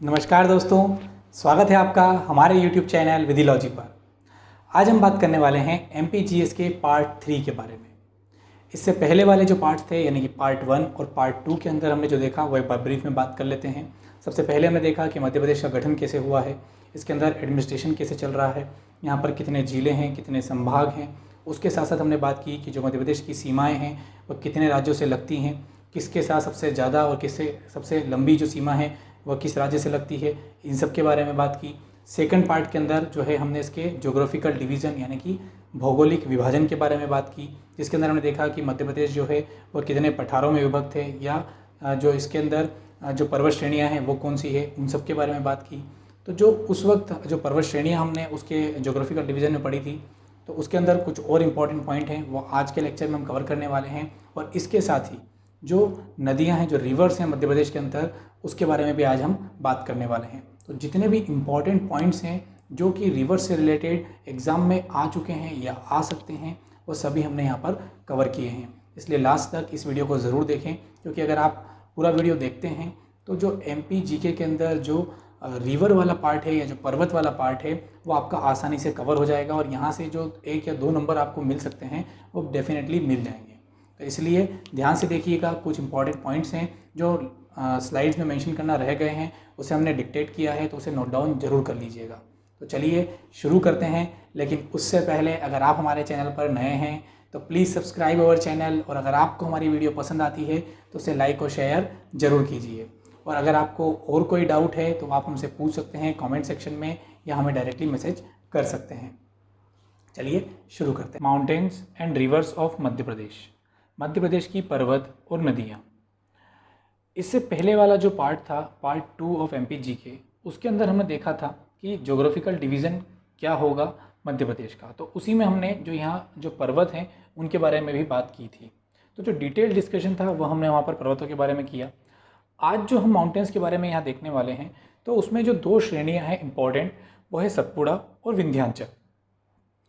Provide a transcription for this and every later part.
नमस्कार दोस्तों, स्वागत है आपका हमारे YouTube चैनल विधिलॉजी पर। आज हम बात करने वाले हैं MPGS के पार्ट 3 के बारे में। इससे पहले वाले जो पार्ट्स थे यानी कि पार्ट 1 और पार्ट 2 के अंदर हमने जो देखा वो एक बार ब्रीफ में बात कर लेते हैं। सबसे पहले हमने देखा कि मध्य प्रदेश का गठन कैसे हुआ है, इसके अंदर एडमिनिस्ट्रेशन कैसे चल रहा है, यहाँ पर कितने ज़िले हैं, कितने संभाग हैं। उसके साथ साथ हमने बात की कि जो मध्य प्रदेश की सीमाएँ हैं वो कितने राज्यों से लगती हैं, किसके साथ सबसे ज़्यादा और किससे सबसे लंबी जो सीमा है वह किस राज्य से लगती है, इन सब के बारे में बात की। सेकंड पार्ट के अंदर जो है हमने इसके ज्योग्राफिकल डिवीज़न यानी कि भौगोलिक विभाजन के बारे में बात की, जिसके अंदर हमने देखा कि मध्य प्रदेश जो है वह कितने पठारों में विभक्त है या जो इसके अंदर जो पर्वत श्रेणियाँ हैं वो कौन सी है, उन सब के बारे में बात की। तो जो उस वक्त जो पर्वत श्रेणियाँ हमने उसके ज्योग्राफिकल डिवीज़न में पढ़ी थी, तो उसके अंदर कुछ और इम्पॉर्टेंट पॉइंट हैं वो आज के लेक्चर में हम कवर करने वाले हैं। और इसके साथ ही जो नदियां हैं, जो रिवर्स हैं मध्य प्रदेश के अंदर, उसके बारे में भी आज हम बात करने वाले हैं। तो जितने भी इम्पॉर्टेंट पॉइंट्स हैं जो कि रिवर्स से रिलेटेड एग्ज़ाम में आ चुके हैं या आ सकते हैं, वो सभी हमने यहाँ पर कवर किए हैं। इसलिए लास्ट तक इस वीडियो को ज़रूर देखें, क्योंकि अगर आप पूरा वीडियो देखते हैं तो जो MPGK के अंदर जो रिवर वाला पार्ट है या जो पर्वत वाला पार्ट है वो आपका आसानी से कवर हो जाएगा और यहाँ से जो 1 या 2 नंबर आपको मिल सकते हैं वो डेफिनेटली मिल जाएंगे। तो इसलिए ध्यान से देखिएगा, कुछ इंपॉर्टेंट पॉइंट्स हैं जो स्लाइड्स में मेंशन करना रह गए हैं, उसे हमने डिक्टेट किया है, तो उसे नोट डाउन जरूर कर लीजिएगा। तो चलिए शुरू करते हैं। लेकिन उससे पहले अगर आप हमारे चैनल पर नए हैं तो प्लीज़ सब्सक्राइब अवर चैनल, और अगर आपको हमारी वीडियो पसंद आती है तो उसे लाइक और शेयर ज़रूर कीजिए। और अगर आपको और कोई डाउट है तो आप हमसे पूछ सकते हैं कमेंट सेक्शन में, या हमें डायरेक्टली मैसेज कर सकते हैं। चलिए शुरू करते हैं। Mountains and reverse of Madhya Pradesh, Madhya Pradesh की पर्वत और नदियाँ। इससे पहले वाला जो पार्ट था, पार्ट 2 ऑफ MPGK, उसके अंदर हमने देखा था कि ज्योग्राफिकल डिवीज़न क्या होगा मध्य प्रदेश का। तो उसी में हमने जो यहाँ जो पर्वत हैं उनके बारे में भी बात की थी। तो जो डिटेल डिस्कशन था वो हमने वहाँ पर पर्वतों के बारे में किया। आज जो हम माउंटेन्स के बारे में यहाँ देखने वाले हैं, तो उसमें जो 2 श्रेणियाँ हैं इम्पॉर्टेंट, वो है सतपुड़ा और विंध्याचल।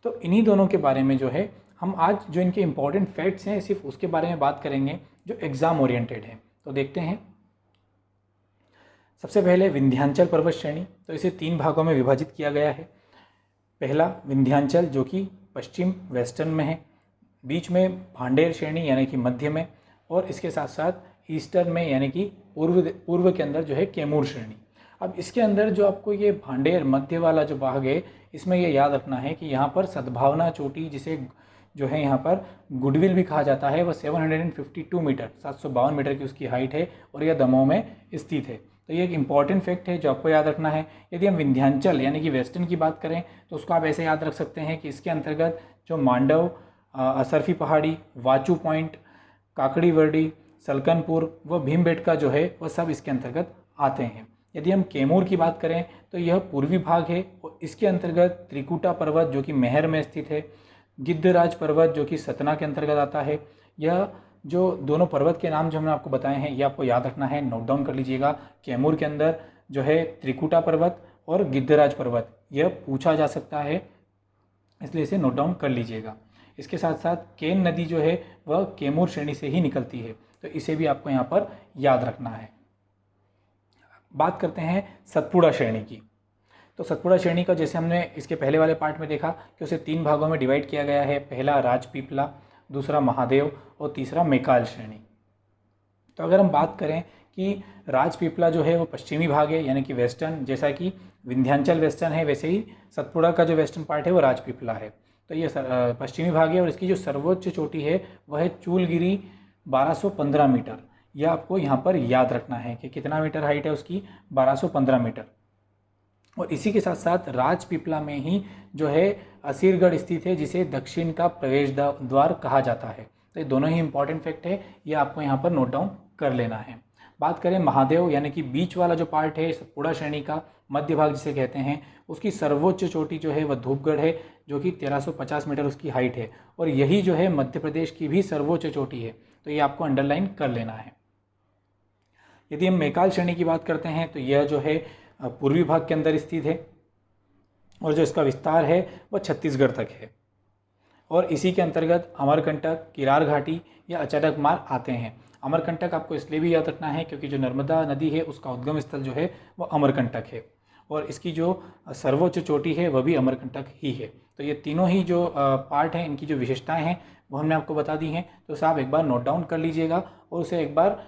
तो इन्हीं दोनों के बारे में जो है हम आज जो इनके इम्पॉर्टेंट फैक्ट्स हैं सिर्फ उसके बारे में बात करेंगे जो एग्ज़ाम ओरिएंटेड है। तो देखते हैं। सबसे पहले विंध्याचल पर्वत श्रेणी। तो इसे 3 भागों में विभाजित किया गया है। पहला विंध्याचल जो कि पश्चिम वेस्टर्न में है, बीच में भांडेर श्रेणी यानी कि मध्य में, और इसके साथ साथ ईस्टर्न में यानी कि पूर्व के अंदर जो है कैमूर श्रेणी। अब इसके अंदर जो आपको ये भांडेर मध्य वाला जो भाग है, इसमें ये याद रखना है कि यहाँ पर सद्भावना चोटी, जिसे जो है यहाँ पर गुडविल भी कहा जाता है, वह 752 मीटर 752 मीटर की उसकी हाइट है और यह दमोह में स्थित है। तो ये एक इम्पॉर्टेंट फैक्ट है जो आपको याद रखना है। यदि हम विंध्याचल यानी कि वेस्टर्न की बात करें तो उसको आप ऐसे याद रख सकते हैं कि इसके अंतर्गत जो मांडव, असरफी पहाड़ी, वाचू पॉइंट, काकड़ी वर्डी, सलकनपुर व भीमबेटका जो है वह सब इसके अंतर्गत आते हैं। यदि हम कैमूर की बात करें तो यह पूर्वी भाग है और इसके अंतर्गत त्रिकुटा पर्वत जो कि मेहर में स्थित है, गिद्धराज पर्वत जो कि सतना के अंतर्गत आता है। यह जो दोनों पर्वत के नाम जो हमने आपको बताए हैं ये आपको याद रखना है, नोट डाउन कर लीजिएगा। कैमूर के अंदर जो है त्रिकुटा पर्वत और गिद्धराज पर्वत, यह पूछा जा सकता है, इसलिए इसे नोट डाउन कर लीजिएगा। इसके साथ साथ केन नदी जो है वह कैमूर श्रेणी से ही निकलती है, तो इसे भी आपको यहाँ पर याद रखना है। बात करते हैं सतपुड़ा श्रेणी की। तो सतपुड़ा श्रेणी का जैसे हमने इसके पहले वाले पार्ट में देखा कि उसे 3 भागों में डिवाइड किया गया है। पहला राजपीपला, दूसरा महादेव और तीसरा मेकाल श्रेणी। तो अगर हम बात करें कि राजपीपला जो है वो पश्चिमी भाग है यानी कि वेस्टर्न, जैसा कि विंध्याचल वेस्टर्न है वैसे ही सतपुड़ा का जो वेस्टर्न पार्ट है वो राजपीपला है। तो ये पश्चिमी भाग है और इसकी जो सर्वोच्च चोटी है वह है चूलगिरी 1215 मीटर। यह आपको यहाँ पर याद रखना है कि कितना मीटर हाइट है उसकी, 1215 मीटर। और इसी के साथ साथ राजपीपला में ही जो है असीरगढ़ स्थित है, जिसे दक्षिण का प्रवेश द्वार कहा जाता है। तो ये दोनों ही इंपॉर्टेंट फैक्ट है, ये आपको यहाँ पर नोट डाउन कर लेना है। बात करें महादेव यानी कि बीच वाला जो पार्ट है सतपुड़ा श्रेणी का, मध्य भाग जिसे कहते हैं, उसकी सर्वोच्च चोटी जो है वह धूपगढ़ है जो कि 1350 मीटर उसकी हाइट है, और यही जो है मध्य प्रदेश की भी सर्वोच्च चोटी है। तो ये आपको अंडरलाइन कर लेना है। यदि हम मेकाल श्रेणी की बात करते हैं तो यह जो है पूर्वी भाग के अंदर स्थित है और जो इसका विस्तार है वह छत्तीसगढ़ तक है। और इसी के अंतर्गत अमरकंटक, किरार घाटी या अचानक मार्ग आते हैं। अमरकंटक आपको इसलिए भी याद रखना है क्योंकि जो नर्मदा नदी है उसका उद्गम स्थल जो है वो अमरकंटक है और इसकी जो सर्वोच्च चोटी है वह भी अमरकंटक ही है। तो ये तीनों ही जो पार्ट हैं, इनकी जो विशेषताएं हैं वो हमने आपको बता दी हैं। तो उसे आप एक बार नोट डाउन कर लीजिएगा और उसे एक बार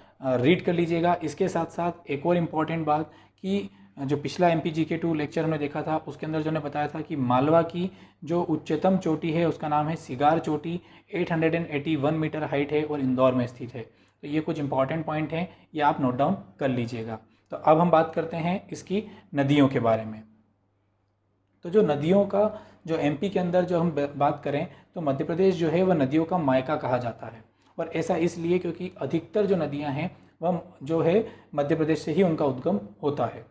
रीड कर लीजिएगा। इसके साथ साथ एक और इम्पॉर्टेंट बात कि जो पिछला MPGK2 लेक्चर हमने देखा था उसके अंदर जो ने बताया था कि मालवा की जो उच्चतम चोटी है उसका नाम है सिगार चोटी, 881 मीटर हाइट है और इंदौर में स्थित है। तो ये कुछ इंपॉर्टेंट पॉइंट हैं, ये आप नोट डाउन कर लीजिएगा। तो अब हम बात करते हैं इसकी नदियों के बारे में। तो जो नदियों का जो MP के अंदर जो हम बात करें तो मध्य प्रदेश जो है वह नदियों का मायका कहा जाता है और ऐसा इसलिए क्योंकि अधिकतर जो नदियां हैं वह जो है मध्य प्रदेश से ही उनका उद्गम होता है।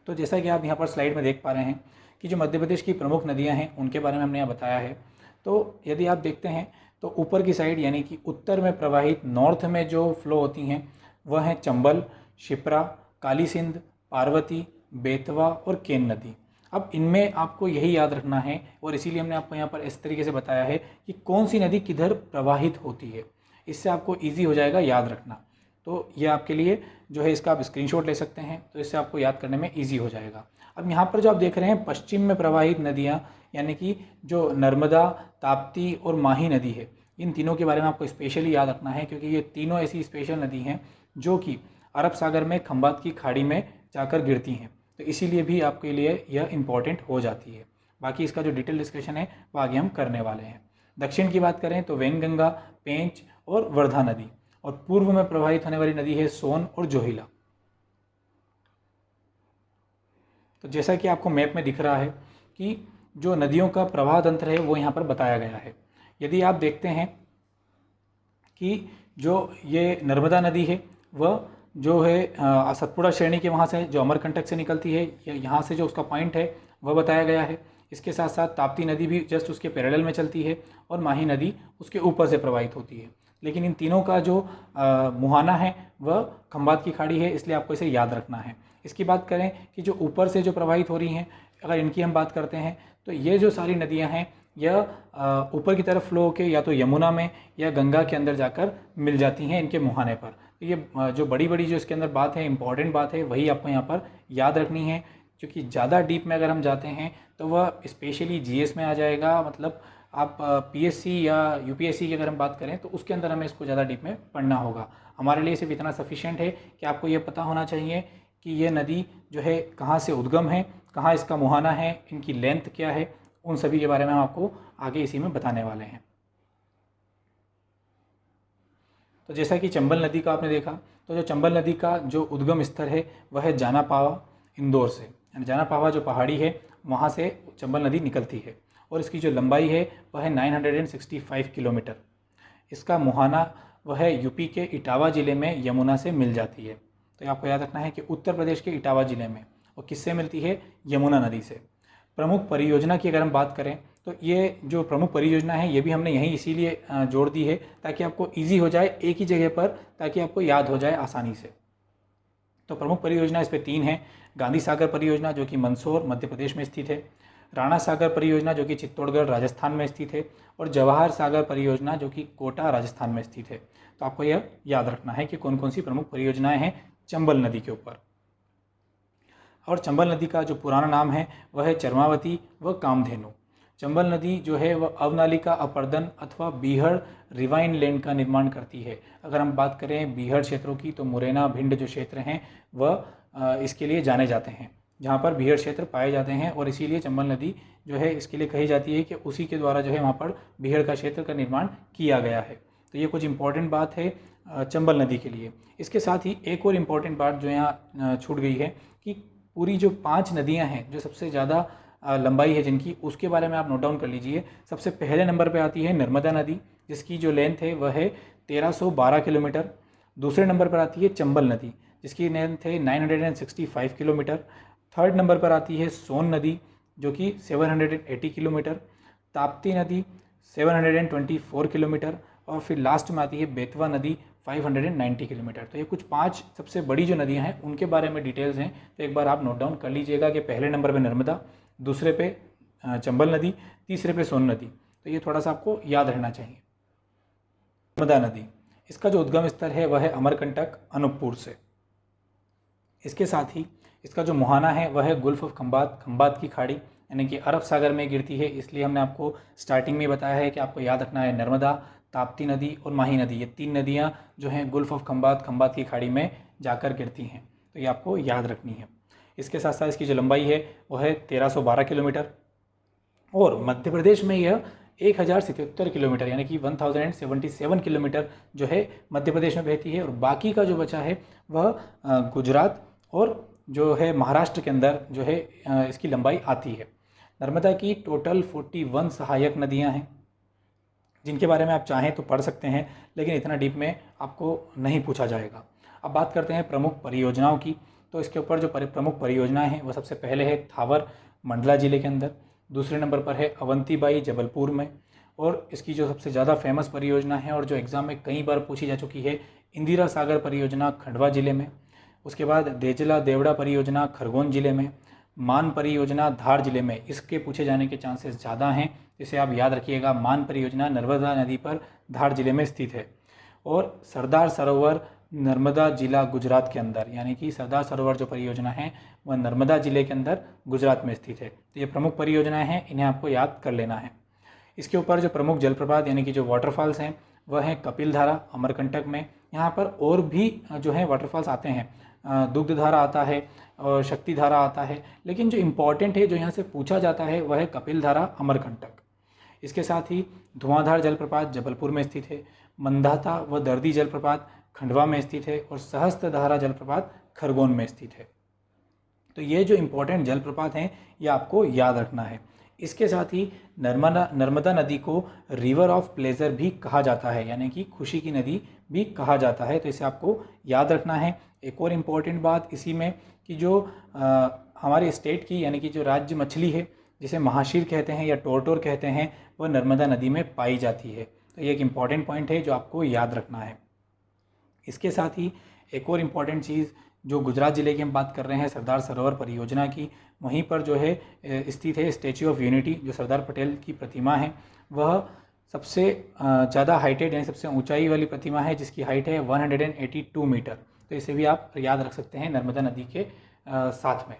तो जैसा कि आप यहाँ पर स्लाइड में देख पा रहे हैं कि जो मध्य प्रदेश की प्रमुख नदियाँ हैं उनके बारे में हमने यहाँ बताया है। तो यदि आप देखते हैं तो ऊपर की साइड यानी कि उत्तर में प्रवाहित नॉर्थ में जो फ्लो होती हैं वह हैं चंबल, शिप्रा, काली सिंध, पार्वती, बेतवा और केन नदी। अब इनमें आपको यही याद रखना है और इसीलिए हमने आपको यहाँ पर इस तरीके से बताया है कि कौन सी नदी किधर प्रवाहित होती है, इससे आपको ईजी हो जाएगा याद रखना। तो ये आपके लिए जो है इसका आप स्क्रीनशॉट ले सकते हैं, तो इससे आपको याद करने में ईजी हो जाएगा। अब यहाँ पर जो आप देख रहे हैं पश्चिम में प्रवाहित नदियाँ यानी कि जो नर्मदा, ताप्ती और माही नदी है, इन तीनों के बारे में आपको स्पेशली याद रखना है क्योंकि ये तीनों ऐसी स्पेशल नदी हैं जो कि अरब सागर में खंबात की खाड़ी में जाकर गिरती हैं। तो इसीलिए भी आपके लिए यह इम्पॉर्टेंट हो जाती है। बाकी इसका जो डिटेल डिस्कशन है वो आगे हम करने वाले हैं। दक्षिण की बात करें तो वैनगंगा, पेंच और वर्धा नदी, और पूर्व में प्रवाहित होने वाली नदी है सोन और जोहिला। तो जैसा कि आपको मैप में दिख रहा है कि जो नदियों का प्रवाह तंत्र है वो यहाँ पर बताया गया है। यदि आप देखते हैं कि जो ये नर्मदा नदी है वह जो है सतपुड़ा श्रेणी के वहाँ से जो अमरकंटक से निकलती है, यहाँ से जो उसका पॉइंट है वह बताया गया है। इसके साथ साथ ताप्ती नदी भी जस्ट उसके पैरेलल में चलती है और माही नदी उसके ऊपर से प्रवाहित होती है। लेकिन इन तीनों का जो मुहाना है वह खंबात की खाड़ी है, इसलिए आपको इसे याद रखना है। इसकी बात करें कि जो ऊपर से जो प्रवाहित हो रही हैं, अगर इनकी हम बात करते हैं तो ये जो सारी नदियां हैं यह ऊपर की तरफ फ्लो होकर या तो यमुना में या गंगा के अंदर जाकर मिल जाती हैं इनके मुहाने पर। तो ये जो बड़ी बड़ी जो इसके अंदर बात है, इंपॉर्टेंट बात है, वही आपको यहाँ पर याद रखनी है क्योंकि ज़्यादा डीप में अगर हम जाते हैं तो वह स्पेशली GS में आ जाएगा। मतलब आप PSC या UPSC की अगर हम बात करें तो उसके अंदर हमें इसको ज़्यादा डीप में पढ़ना होगा। हमारे लिए सिर्फ इतना सफिशिएंट है कि आपको ये पता होना चाहिए कि ये नदी जो है कहाँ से उद्गम है, कहाँ इसका मुहाना है, इनकी लेंथ क्या है, उन सभी के बारे में हम आपको आगे इसी में बताने वाले हैं। तो जैसा कि चंबल नदी का आपने देखा, तो जो चंबल नदी का जो उद्गम स्थल है वह है जानापावा इंदौर से। यानी जानापावा जो पहाड़ी है वहाँ से चंबल नदी निकलती है और इसकी जो लंबाई है वह है 965 किलोमीटर। इसका मुहाना वह है यूपी के इटावा ज़िले में यमुना से मिल जाती है। तो आपको याद रखना है कि उत्तर प्रदेश के इटावा ज़िले में, और किससे मिलती है? यमुना नदी से। प्रमुख परियोजना की अगर हम बात करें तो ये जो प्रमुख परियोजना है ये भी हमने यहीं इसीलिए जोड़ दी है ताकि आपको ईजी हो जाए एक ही जगह पर, ताकि आपको याद हो जाए आसानी से। तो प्रमुख परियोजना इस पर 3 हैं। गांधी सागर परियोजना जो कि मंदसौर मध्य प्रदेश में स्थित है, राणा सागर परियोजना जो कि चित्तौड़गढ़ राजस्थान में स्थित है, और जवाहर सागर परियोजना जो कि कोटा राजस्थान में स्थित है। तो आपको यह याद रखना है कि कौन कौन सी प्रमुख परियोजनाएं हैं चंबल नदी के ऊपर। और चंबल नदी का जो पुराना नाम है वह है चरमावती व कामधेनु। चंबल नदी जो है वह अवनालिका अपर्दन अथवा बीहड़ रिवाइन लैंड का निर्माण करती है। अगर हम बात करें बीहड़ क्षेत्रों की तो मुरैना भिंड जो क्षेत्र हैं वह इसके लिए जाने जाते हैं, जहाँ पर बीहड़ क्षेत्र पाए जाते हैं, और इसीलिए चंबल नदी जो है इसके लिए कही जाती है कि उसी के द्वारा जो है वहाँ पर बीहड़ का क्षेत्र का निर्माण किया गया है। तो ये कुछ इंपॉर्टेंट बात है चंबल नदी के लिए। इसके साथ ही एक और इम्पॉर्टेंट बात जो यहाँ छूट गई है कि पूरी जो 5 नदियाँ हैं जो सबसे ज़्यादा लंबाई है जिनकी, उसके बारे में आप नोट डाउन कर लीजिए। सबसे पहले नंबर पे आती है नर्मदा नदी जिसकी जो लेंथ है वह है 1312 किलोमीटर। दूसरे नंबर पर आती है चंबल नदी जिसकी लेंथ है 965 किलोमीटर। थर्ड नंबर पर आती है सोन नदी जो कि 780 किलोमीटर। ताप्ती नदी 724 किलोमीटर, और फिर लास्ट में आती है बेतवा नदी 590 किलोमीटर। तो ये कुछ 5 सबसे बड़ी जो नदियां हैं उनके बारे में डिटेल्स हैं, तो एक बार आप नोट डाउन कर लीजिएगा कि पहले नंबर पे नर्मदा, दूसरे पे चंबल नदी, तीसरे पे सोन नदी। तो ये थोड़ा सा आपको याद रहना चाहिए। नर्मदा नदी, इसका जो उद्गम स्थल है वह है अमरकंटक अनूपपुर से। इसके साथ ही इसका जो मुहाना है वह है गुल्फ ऑफ खंबात, खंबात की खाड़ी यानी कि अरब सागर में गिरती है, इसलिए हमने आपको स्टार्टिंग में बताया है कि आपको याद रखना है नर्मदा, ताप्ती नदी और माही नदी, ये 3 नदियाँ जो हैं गुल्फ ऑफ खंबात, खंबात की खाड़ी में जाकर गिरती हैं, तो ये आपको याद रखनी है। इसके साथ साथ इसकी जो लंबाई है वह है 1312 किलोमीटर और मध्य प्रदेश में यह 1077 किलोमीटर यानी कि 1077 किलोमीटर जो है मध्य प्रदेश में बहती है, और बाकी का जो बचा है वह गुजरात और जो है महाराष्ट्र के अंदर जो है इसकी लंबाई आती है। नर्मदा की टोटल 41 सहायक नदियां हैं, जिनके बारे में आप चाहें तो पढ़ सकते हैं, लेकिन इतना डीप में आपको नहीं पूछा जाएगा। अब बात करते हैं प्रमुख परियोजनाओं की। तो इसके ऊपर जो प्रमुख परियोजनाएं हैं वह सबसे पहले है थावर, मंडला जिले के अंदर। दूसरे नंबर पर है अवंतीबाई, जबलपुर में। और इसकी जो सबसे ज़्यादा फेमस परियोजना है और जो एग्ज़ाम में कई बार पूछी जा चुकी है, इंदिरा सागर परियोजना खंडवा जिले में। उसके बाद देजला देवड़ा परियोजना खरगोन जिले में। मान परियोजना धार जिले में, इसके पूछे जाने के चांसेस ज़्यादा हैं, इसे आप याद रखिएगा। मान परियोजना नर्मदा नदी पर धार जिले में स्थित है। और सरदार सरोवर नर्मदा जिला गुजरात के अंदर, यानी कि सरदार सरोवर जो परियोजना है वह नर्मदा जिले के अंदर गुजरात में स्थित है। तो ये प्रमुख परियोजनाएं हैं, इन्हें आपको याद कर लेना है। इसके ऊपर जो प्रमुख जलप्रपात यानी कि जो वाटरफॉल्स हैं वह हैं कपिलधारा अमरकंटक में। यहाँ पर और भी जो है वाटरफॉल्स आते हैं, दुग्धधारा आता है और शक्तिधारा आता है, लेकिन जो इम्पॉर्टेंट है जो यहाँ से पूछा जाता है वह है कपिलधारा अमरकंटक। इसके साथ ही धुआंधार जलप्रपात जबलपुर में स्थित है। मंदाता व दर्दी जलप्रपात खंडवा में स्थित है और सहस्त्रधारा जलप्रपात खरगोन में स्थित है। तो ये जो इम्पोर्टेंट जलप्रपात हैं ये आपको याद रखना है। इसके साथ ही नर्मदा नदी को रिवर ऑफ प्लेजर भी कहा जाता है, यानी कि खुशी की नदी भी कहा जाता है, तो इसे आपको याद रखना है। एक और इम्पॉर्टेंट बात इसी में कि जो हमारे स्टेट की यानी कि जो राज्य मछली है जिसे महाशीर कहते हैं या टोरटोर कहते हैं, वह नर्मदा नदी में पाई जाती है। तो ये एक इम्पॉर्टेंट पॉइंट है जो आपको याद रखना है। इसके साथ ही एक और इम्पॉर्टेंट चीज़ जो गुजरात ज़िले की हम बात कर रहे हैं सरदार सरोवर परियोजना की, वहीं पर जो है स्थित है स्टैच्यू ऑफ यूनिटी, जो सरदार पटेल की प्रतिमा है वह सबसे ज़्यादा हाइटेड यानी सबसे ऊंचाई वाली प्रतिमा है, जिसकी हाइट है 182 मीटर। तो इसे भी आप याद रख सकते हैं नर्मदा नदी के साथ में।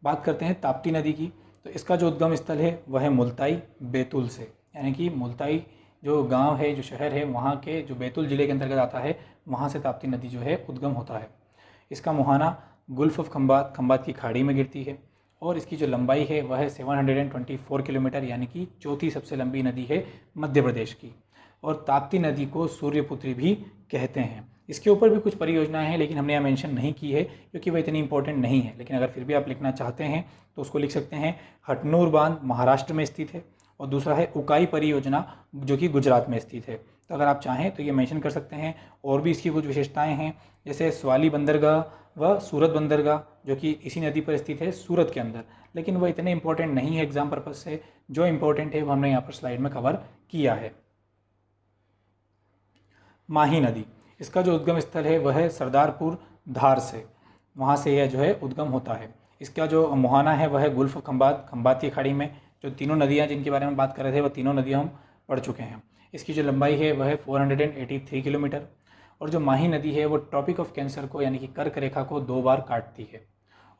बात करते हैं ताप्ती नदी की। तो इसका जो उद्गम स्थल है वह है मुल्ताई बैतूल से, यानी कि मुल्ताई जो गांव है जो शहर है वहाँ के जो बैतूल ज़िले के अंतर्गत आता है, वहाँ से ताप्ती नदी जो है उद्गम होता है। इसका मुहाना गुल्फ ऑफ खंबात, खंबात की खाड़ी में गिरती है और इसकी जो लंबाई है वह है 724 किलोमीटर, यानी कि चौथी सबसे लंबी नदी है मध्य प्रदेश की। और ताप्ती नदी को सूर्यपुत्री भी कहते हैं। इसके ऊपर भी कुछ परियोजनाएं हैं, लेकिन हमने यहाँ मेंशन नहीं की है क्योंकि वह इतनी इंपॉर्टेंट नहीं है, लेकिन अगर फिर भी आप लिखना चाहते हैं तो उसको लिख सकते हैं। हटनूर बांध महाराष्ट्र में स्थित है और दूसरा है उकाई परियोजना जो कि गुजरात में स्थित है। तो अगर आप चाहें तो ये मेंशन कर सकते हैं। और भी इसकी कुछ विशेषताएं हैं, जैसे स्वाली बंदरगाह व सूरत बंदरगाह जो कि इसी नदी पर स्थित है सूरत के अंदर, लेकिन वह इतने इंपॉर्टेंट नहीं है एग्जाम पर्पज से। जो इंपॉर्टेंट है वो हमने यहाँ पर स्लाइड में कवर किया है। माही नदी, इसका जो उद्गम स्थल है वह है सरदारपुर धार से, वहाँ से यह जो है उद्गम होता है। इसका जो मुहाना है वह है गुल्फ खंबात, खंबात की खाड़ी में। जो तीनों नदियाँ जिनके बारे में बात कर रहे थे वह तीनों नदियाँ हम पढ़ चुके हैं। इसकी जो लंबाई है वह है 483 किलोमीटर। और जो माही नदी है वो ट्रॉपिक ऑफ कैंसर को यानी कि कर्क रेखा को 2 बार काटती है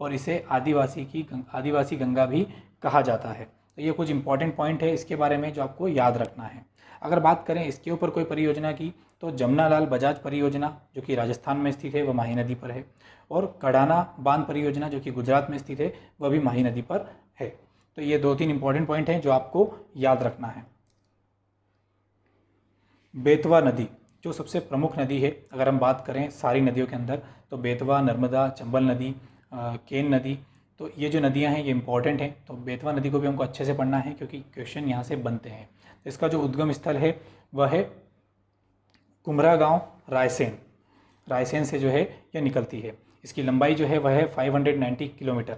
और इसे आदिवासी गंगा भी कहा जाता है। तो ये कुछ इंपॉर्टेंट पॉइंट है इसके बारे में जो आपको याद रखना है। अगर बात करें इसके ऊपर कोई परियोजना की, तो जमनालाल बजाज परियोजना जो कि राजस्थान में स्थित है वह माही नदी पर है, और कड़ाना बांध परियोजना जो कि गुजरात में स्थित है वह भी माही नदी पर है। तो ये 2-3 इंपॉर्टेंट पॉइंट हैं जो आपको याद रखना है। बेतवा नदी जो सबसे प्रमुख नदी है, अगर हम बात करें सारी नदियों के अंदर, तो बेतवा, नर्मदा, चंबल नदी, केन नदी, तो ये जो नदियां हैं ये इंपॉर्टेंट हैं। तो बेतवा नदी को भी हमको अच्छे से पढ़ना है क्योंकि क्वेश्चन यहाँ से बनते हैं। तो इसका जो उद्गम स्थल है वह है कुमरा गाँव, रायसेन से जो है यह निकलती है। इसकी लंबाई जो है वह है 590 किलोमीटर।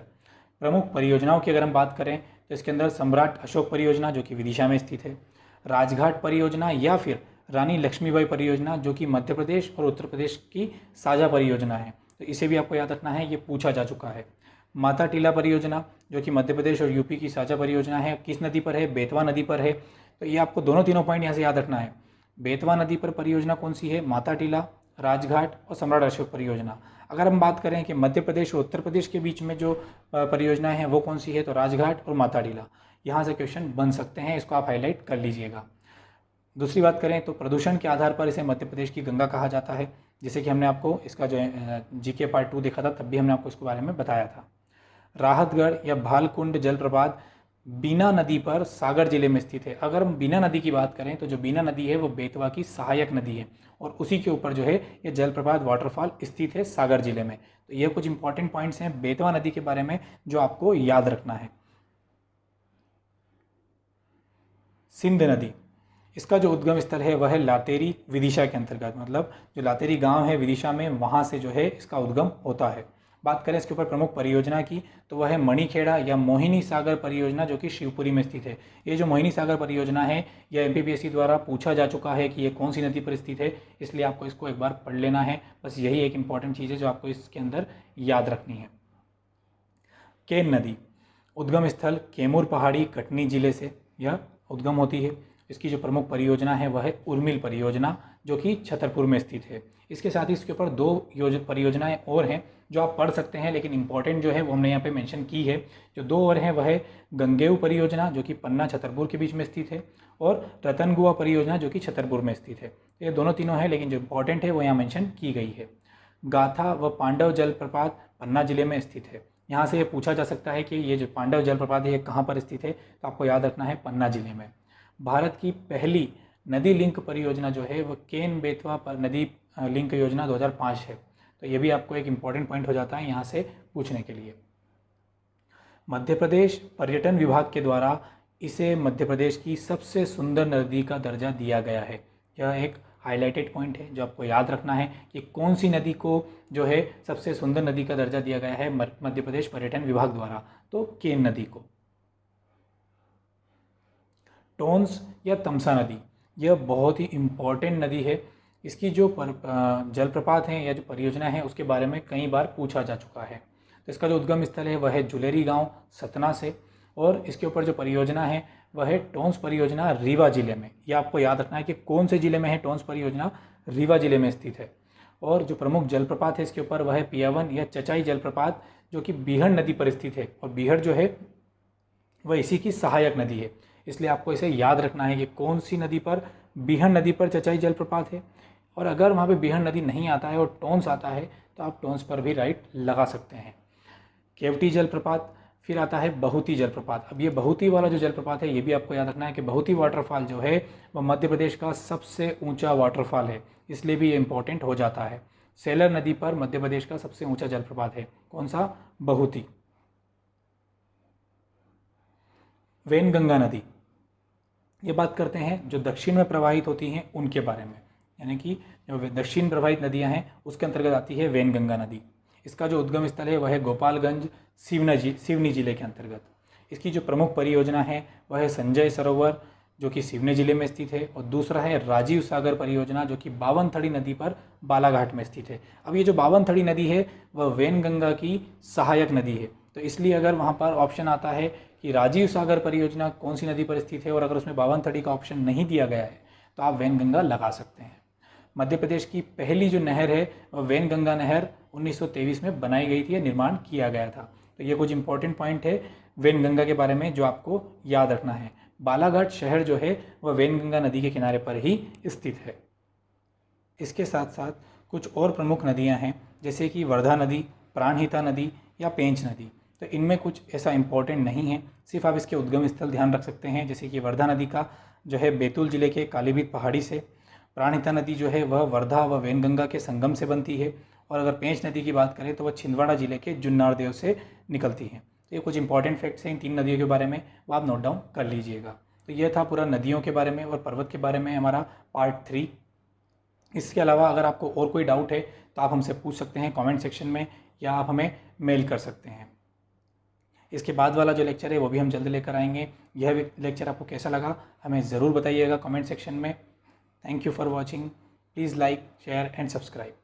प्रमुख परियोजनाओं की अगर हम बात करें तो इसके अंदर सम्राट अशोक परियोजना जो कि विदिशा में स्थित है, राजघाट परियोजना या फिर रानी लक्ष्मीबाई परियोजना जो कि मध्य प्रदेश और उत्तर प्रदेश की साझा परियोजना है। तो इसे भी आपको याद रखना है, ये पूछा जा चुका है। माता टीला परियोजना जो कि मध्य प्रदेश और यूपी की साझा परियोजना है, किस नदी पर है? बेतवा नदी पर है। तो ये आपको दोनों तीनों पॉइंट यहाँ से याद रखना है। बेतवा नदी पर परियोजना कौन सी है? माता टीला, राजघाट और सम्राट अशोक परियोजना। अगर हम बात करें कि मध्य प्रदेश और उत्तर प्रदेश के बीच में जो परियोजनाएं हैं वो कौन सी है, तो राजघाट और माता टीला। यहाँ से क्वेश्चन बन सकते हैं, इसको आप हाईलाइट कर लीजिएगा। दूसरी बात करें तो प्रदूषण के आधार पर इसे मध्य प्रदेश की गंगा कहा जाता है, जैसे कि हमने आपको इसका जो जीके पार्ट 2 देखा था, तब भी हमने आपको इसके बारे में बताया था। राहतगढ़ या भालकुंड जलप्रपात बीना नदी पर सागर जिले में स्थित है। अगर हम बीना नदी की बात करें तो जो बीना नदी है वो बेतवा की सहायक नदी है और उसी के ऊपर जो है ये जलप्रपात वाटरफॉल स्थित है सागर जिले में। तो ये कुछ इंपॉर्टेंट पॉइंट्स हैं बेतवा नदी के बारे में जो आपको याद रखना है। सिंध नदी, इसका जो उद्गम स्थल है वह है लातेरी विदिशा के अंतर्गत, मतलब जो लातेरी गांव है विदिशा में, वहां से जो है इसका उद्गम होता है। बात करें इसके ऊपर प्रमुख परियोजना की तो वह है मणिखेड़ा या मोहिनी सागर परियोजना जो कि शिवपुरी में स्थित है। ये जो मोहिनी सागर परियोजना है यह एमपीपीएससी द्वारा पूछा जा चुका है कि ये कौन सी नदी पर स्थित है, इसलिए आपको इसको एक बार पढ़ लेना है। बस यही एक इंपॉर्टेंट चीज़ है जो आपको इसके अंदर याद रखनी है। केन नदी, उद्गम स्थल कैमूर पहाड़ी कटनी जिले से यह उद्गम होती है। इसकी जो प्रमुख परियोजना है वह है उर्मिल परियोजना जो कि छतरपुर में स्थित है। इसके साथ ही इसके ऊपर दो परियोजनाएं और हैं जो आप पढ़ सकते हैं, लेकिन इंपॉर्टेंट जो है वो हमने यहाँ पे मेंशन की है। जो दो और हैं वह है गंगेऊ परियोजना जो कि पन्ना छतरपुर के बीच में स्थित है और रतनगुआ परियोजना जो कि छतरपुर में स्थित है। ये दोनों तीनों हैं, लेकिन जो इंपॉर्टेंट है वो यहाँ मेंशन की गई है। गाथा व पांडव जलप्रपात पन्ना जिले में स्थित है। यहाँ से ये पूछा जा सकता है कि ये जो पांडव जलप्रपात है ये कहाँ पर स्थित है, तो आपको याद रखना है पन्ना जिले में। भारत की पहली नदी लिंक परियोजना जो है वह केन बेतवा पर नदी लिंक योजना 2005 है। तो ये भी आपको एक इम्पॉर्टेंट पॉइंट हो जाता है यहाँ से पूछने के लिए। मध्य प्रदेश पर्यटन विभाग के द्वारा इसे मध्य प्रदेश की सबसे सुंदर नदी का दर्जा दिया गया है। यह एक हाईलाइटेड पॉइंट है जो आपको याद रखना है कि कौन सी नदी को जो है सबसे सुंदर नदी का दर्जा दिया गया है मध्य प्रदेश पर्यटन विभाग द्वारा, तो केन नदी को। टोंस या तमसा नदी, यह बहुत ही इम्पॉर्टेंट नदी है। इसकी जो जलप्रपात हैं या जो परियोजना है उसके बारे में कई बार पूछा जा चुका है। तो इसका जो उद्गम स्थल है वह है जुलेरी गांव सतना से और इसके ऊपर जो परियोजना है वह है टोंस परियोजना रीवा जिले में। यह आपको याद रखना है कि कौन से जिले में है टोंस परियोजना, रीवा जिले में स्थित है। और जो प्रमुख जलप्रपात है इसके ऊपर वह है पियावन या चचाई जलप्रपात जो कि बीहड़ नदी पर स्थित है और बीहड़ जो है वह इसी की सहायक नदी है, इसलिए आपको इसे याद रखना है कि कौन सी नदी पर, बीहड़ नदी पर चचाई जलप्रपात है। और अगर वहाँ पे बीहड़ नदी नहीं आता है और टोंस आता है तो आप टोंस पर भी राइट लगा सकते हैं। केवटी जलप्रपात, फिर आता है बहुती जलप्रपात। अब ये बहुती वाला जो जलप्रपात है ये भी आपको याद रखना है कि बहुती वाटरफॉल जो है वह मध्य प्रदेश का सबसे ऊंचा वाटरफॉल है, इसलिए भी ये इंपॉर्टेंट हो जाता है। सेलर नदी पर मध्य प्रदेश का सबसे ऊंचा जलप्रपात है, कौन सा? बहुती। वेनगंगा नदी, ये बात करते हैं जो दक्षिण में प्रवाहित होती हैं उनके बारे में, यानी कि जो दक्षिण प्रवाहित नदियां हैं उसके अंतर्गत आती है वेनगंगा नदी। इसका जो उद्गम स्थल है वह है गोपालगंज सिवनी जिले के अंतर्गत। इसकी जो प्रमुख परियोजना है वह है संजय सरोवर जो कि सिवनी जिले में स्थित है और दूसरा है राजीव सागर परियोजना जो कि बावनथड़ी नदी पर बालाघाट में स्थित है। अब ये जो बावनथड़ी नदी है वह वेनगंगा की सहायक नदी है, तो इसलिए अगर वहाँ पर ऑप्शन आता है कि राजीव सागर परियोजना कौन सी नदी पर स्थित है और अगर उसमें बावनथड़ी का ऑप्शन नहीं दिया गया है तो आप वेनगंगा लगा सकते हैं। मध्य प्रदेश की पहली जो नहर है वह वेनगंगा नहर 1923 में बनाई गई थी या निर्माण किया गया था। तो ये कुछ इंपॉर्टेंट पॉइंट है वेनगंगा के बारे में जो आपको याद रखना है। बालाघाट शहर जो है वह वेनगंगा नदी के किनारे पर ही स्थित है। इसके साथ साथ कुछ और प्रमुख नदियाँ हैं जैसे कि वर्धा नदी, प्राणहिता नदी या पेंच नदी। तो इनमें कुछ ऐसा इंपॉर्टेंट नहीं है, सिर्फ आप इसके उद्गम स्थल ध्यान रख सकते हैं। जैसे कि वर्धा नदी का जो है बैतूल जिले के कालीबीत पहाड़ी से, प्राणहिता नदी जो है वह वर्धा व वेनगंगा के संगम से बनती है और अगर पेंच नदी की बात करें तो वह छिंदवाड़ा जिले के जुन्नारदेव से निकलती है। तो ये कुछ इंपॉर्टेंट फैक्ट्स हैं इन तीन नदियों के बारे में, वो आप नोट डाउन कर लीजिएगा। तो यह था पूरा नदियों के बारे में और पर्वत के बारे में हमारा पार्ट 3। इसके अलावा अगर आपको और कोई डाउट है तो आप हमसे पूछ सकते हैं कमेंट सेक्शन में या आप हमें मेल कर सकते हैं। इसके बाद वाला जो लेक्चर है वो भी हम जल्द लेकर आएंगे। यह लेक्चर आपको कैसा लगा हमें ज़रूर बताइएगा कमेंट सेक्शन में। Thank you for watching. Please like, share and subscribe.